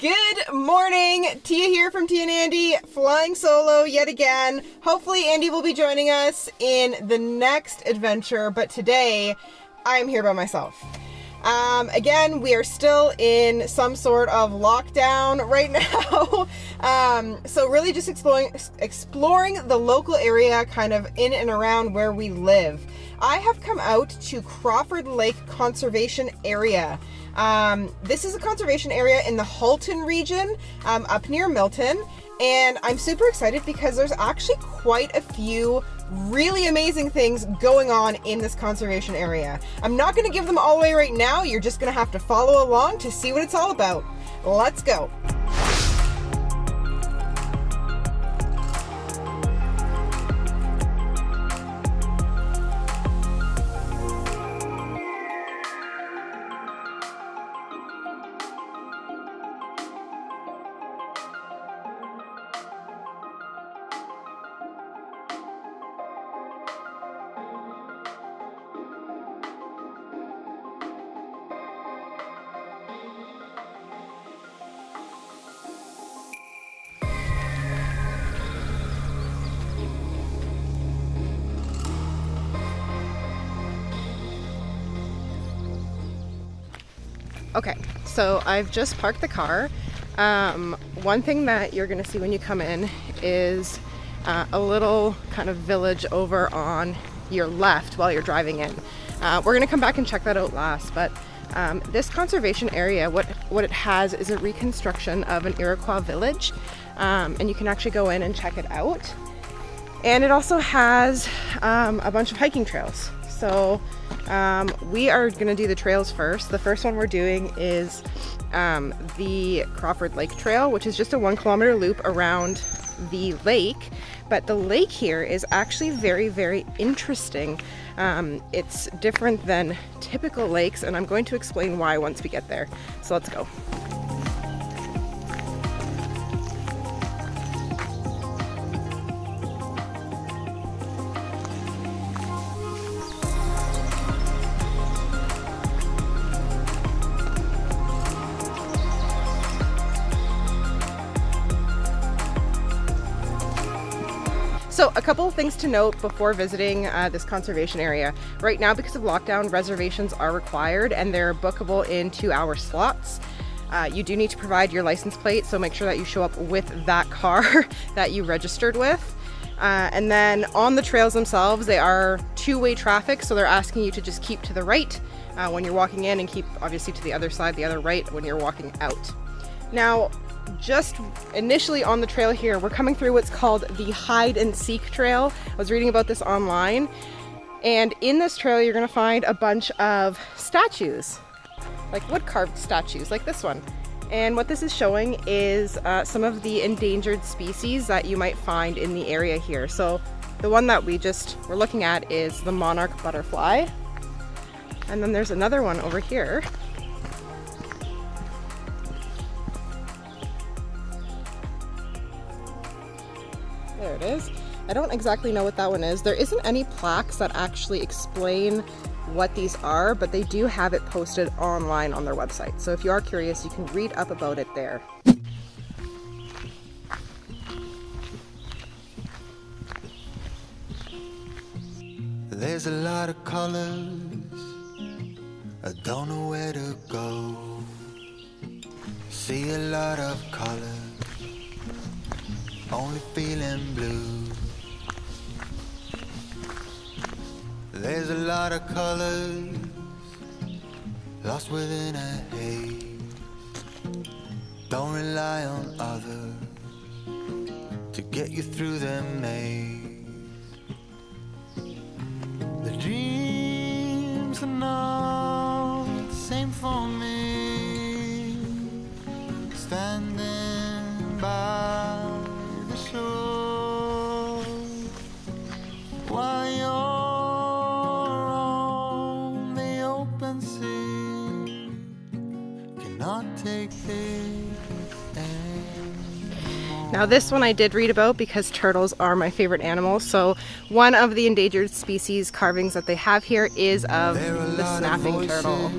Good morning, Tia here from Tia and Andy, flying solo yet again. Hopefully Andy will be joining us in the next adventure, but today I'm here by myself. Again, we are still in some sort of lockdown right now. So really just exploring the local area kind of in and around where we live. I have come out to Crawford Lake Conservation Area. This is a conservation area in the Halton region, up near Milton, and I'm super excited because there's actually quite a few really amazing things going on in this conservation area. I'm not going to give them all away right now. You're just going to have to follow along to see what it's all about. Let's go. Okay, so I've just parked the car. One thing that you're gonna see when you come in is a little kind of village over on your left while you're driving in. We're gonna come back and check that out last, but this conservation area, what it has is a reconstruction of an Iroquois village, and you can actually go in and check it out. And it also has a bunch of hiking trails. So we are going to do the trails first. The first one we're doing is the Crawford Lake Trail, which is just a 1 kilometer loop around the lake. But the lake here is actually very, very interesting. It's different than typical lakes, and I'm going to explain why once we get there. So let's go. So a couple of things to note before visiting this conservation area. Right now, because of lockdown, reservations are required and they're bookable in 2-hour slots. You do need to provide your license plate, so make sure that you show up with that car that you registered with. And then on the trails themselves, they are two-way traffic, so they're asking you to just keep to the right when you're walking in and keep obviously to the other side, the other right when you're walking out. Now, just initially on the trail here, we're coming through what's called the hide and seek trail. I was reading about this online, and in this trail you're going to find a bunch of statues, like wood carved statues like this one. And what this is showing is some of the endangered species that you might find in the area here. So the one that we're looking at is the monarch butterfly, and then there's another one over here. There it is. I don't exactly know what that one is. There isn't any plaques that actually explain what these are, but they do have it posted online on their website. So if you are curious, you can read up about it there. There's a lot of colors, I don't know where to go. See a lot of colors, only feeling blue. There's a lot of colors lost within a haze. Don't rely on others to get you through the maze. The dreams are not the same for me. Standing by the shore while you're on the open sea, cannot take this anymore. Now this one I did read about because turtles are my favorite animals. So one of the endangered species carvings that they have here is of the snapping turtle.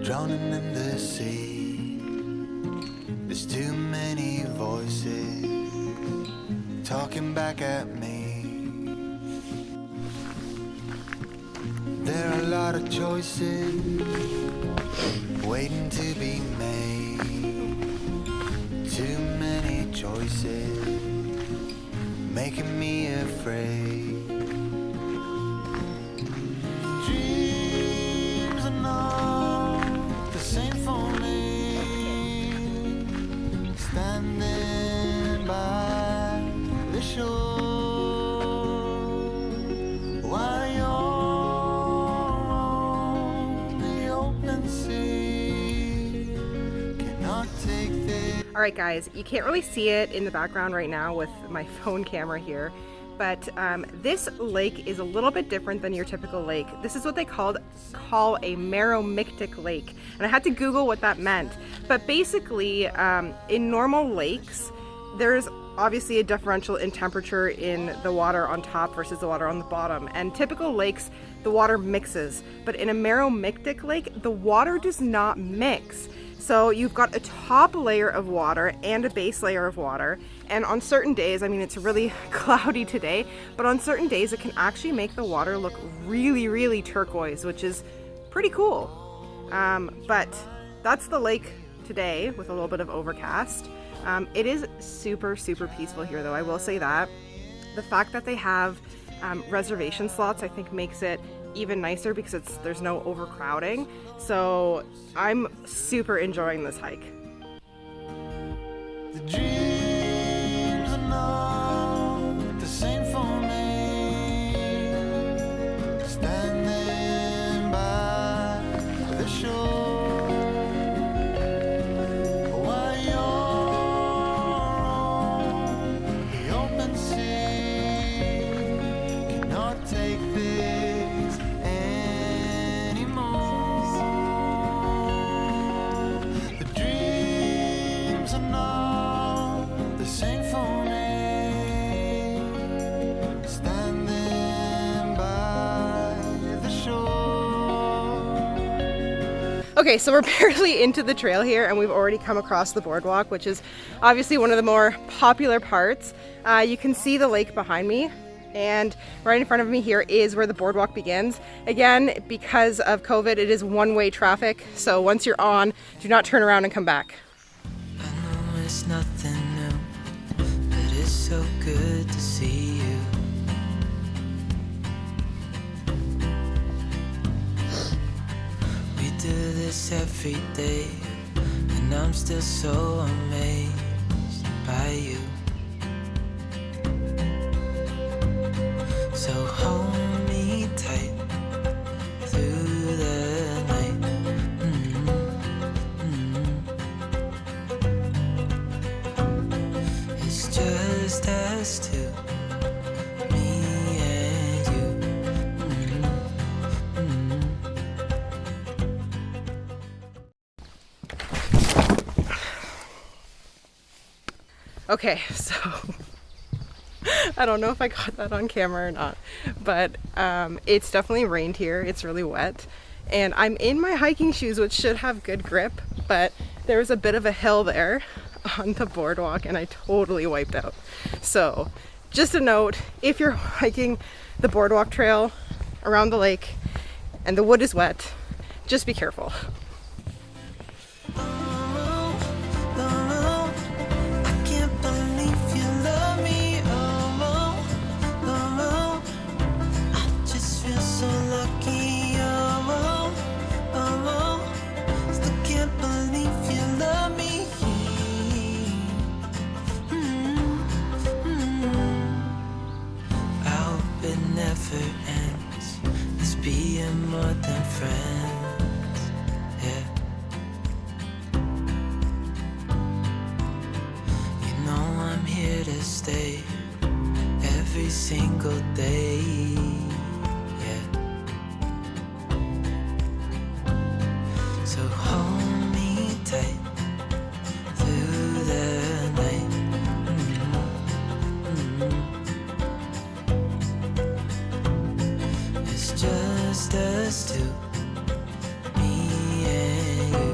Drowning in the sea. There's too many voices talking back at me. There are a lot of choices waiting to be made. Too many choices making me afraid. Dreams are not the same for me. Standing by the shore while you're on the open sea. Cannot take this. All right, guys, you can't really see it in the background right now with my phone camera here, but this lake is a little bit different than your typical lake. This is what they call a meromictic lake, and I had to Google what that meant. But basically, in normal lakes, there's obviously a differential in temperature in the water on top versus the water on the bottom. And typical lakes, the water mixes, but in a meromictic lake, the water does not mix. So you've got a top layer of water and a base layer of water. And on certain days, I mean, it's really cloudy today, but on certain days it can actually make the water look really, really turquoise, which is pretty cool. But that's the lake today with a little bit of overcast. It is super, super peaceful here though, I will say that. The fact that they have reservation slots, I think makes it even nicer because there's no overcrowding. So I'm super enjoying this hike. The dreams are not the same for me. Standing by the shore while you're on the open sea. Cannot take this anymore. The dreams are not the same for me. Standing by the shore. Okay, so we're barely into the trail here and we've already come across the boardwalk, which is obviously one of the more popular parts. You can see the lake behind me, and right in front of me here is where the boardwalk begins. Again, because of COVID, it is one-way traffic, so once you're on, do not turn around and come back. I know it's nothing new, but it's so good to see you. We do this every day, and I'm still so amazed by you. So hold me tight through the night. It's just us two, me and you. Okay, so I don't know if I got that on camera or not, but it's definitely rained here. It's really wet, and I'm in my hiking shoes, which should have good grip, but there was a bit of a hill there on the boardwalk and I totally wiped out. So just a note, if you're hiking the boardwalk trail around the lake and the wood is wet, just be careful. I can't believe you love me. I just feel so lucky. Still can't believe you love me. I hope it never ends. Let's be more than friends. Yeah. You know I'm here to stay every single day. Yeah. So hold me tight through the night. It's just us two, me and you.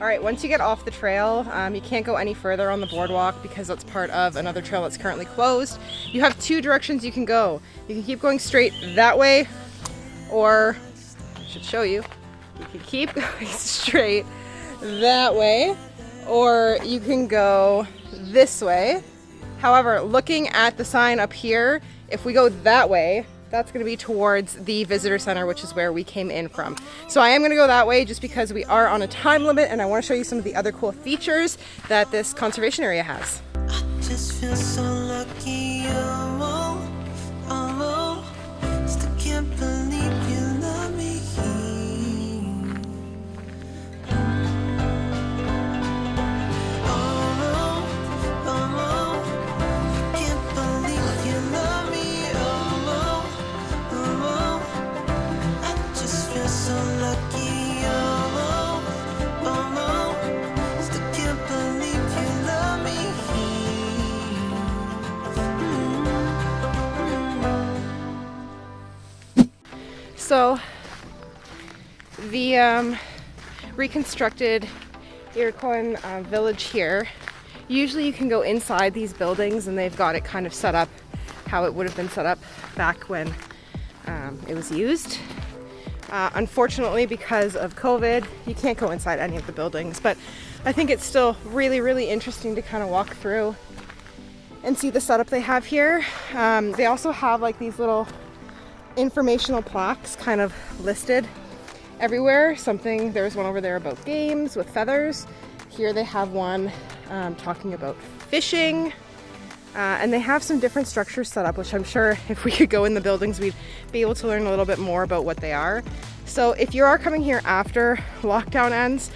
right, once you get off the trail, you can't go any further on the boardwalk because that's part of another trail that's currently closed. You have two directions you can go. You can keep going straight that way, or I should show you. You can keep going straight that way, or you can go this way. However, looking at the sign up here, if we go that way, that's going to be towards the visitor center, which is where we came in from. So I am going to go that way just because we are on a time limit, and I want to show you some of the other cool features that this conservation area has. I just feel so lucky. Oh, oh, oh. Still can't believe you love me. So the reconstructed Iroquois village here, usually you can go inside these buildings and they've got it kind of set up how it would have been set up back when it was used. Unfortunately, because of COVID, you can't go inside any of the buildings, but I think it's still really, really interesting to kind of walk through and see the setup they have here. They also have like these little informational plaques kind of listed everywhere. There's one over there about games with feathers. Here they have one talking about fishing. And they have some different structures set up, which I'm sure if we could go in the buildings, we'd be able to learn a little bit more about what they are. So if you are coming here after lockdown ends,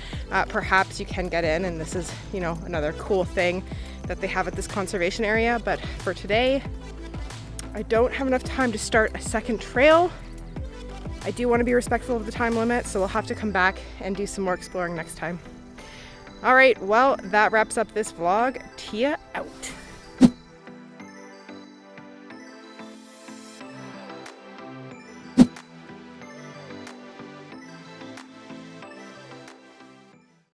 perhaps you can get in, and this is, you know, another cool thing that they have at this conservation area. But for today, I don't have enough time to start a second trail. I do want to be respectful of the time limit, so we'll have to come back and do some more exploring next time. All right, well, that wraps up this vlog. Tia out.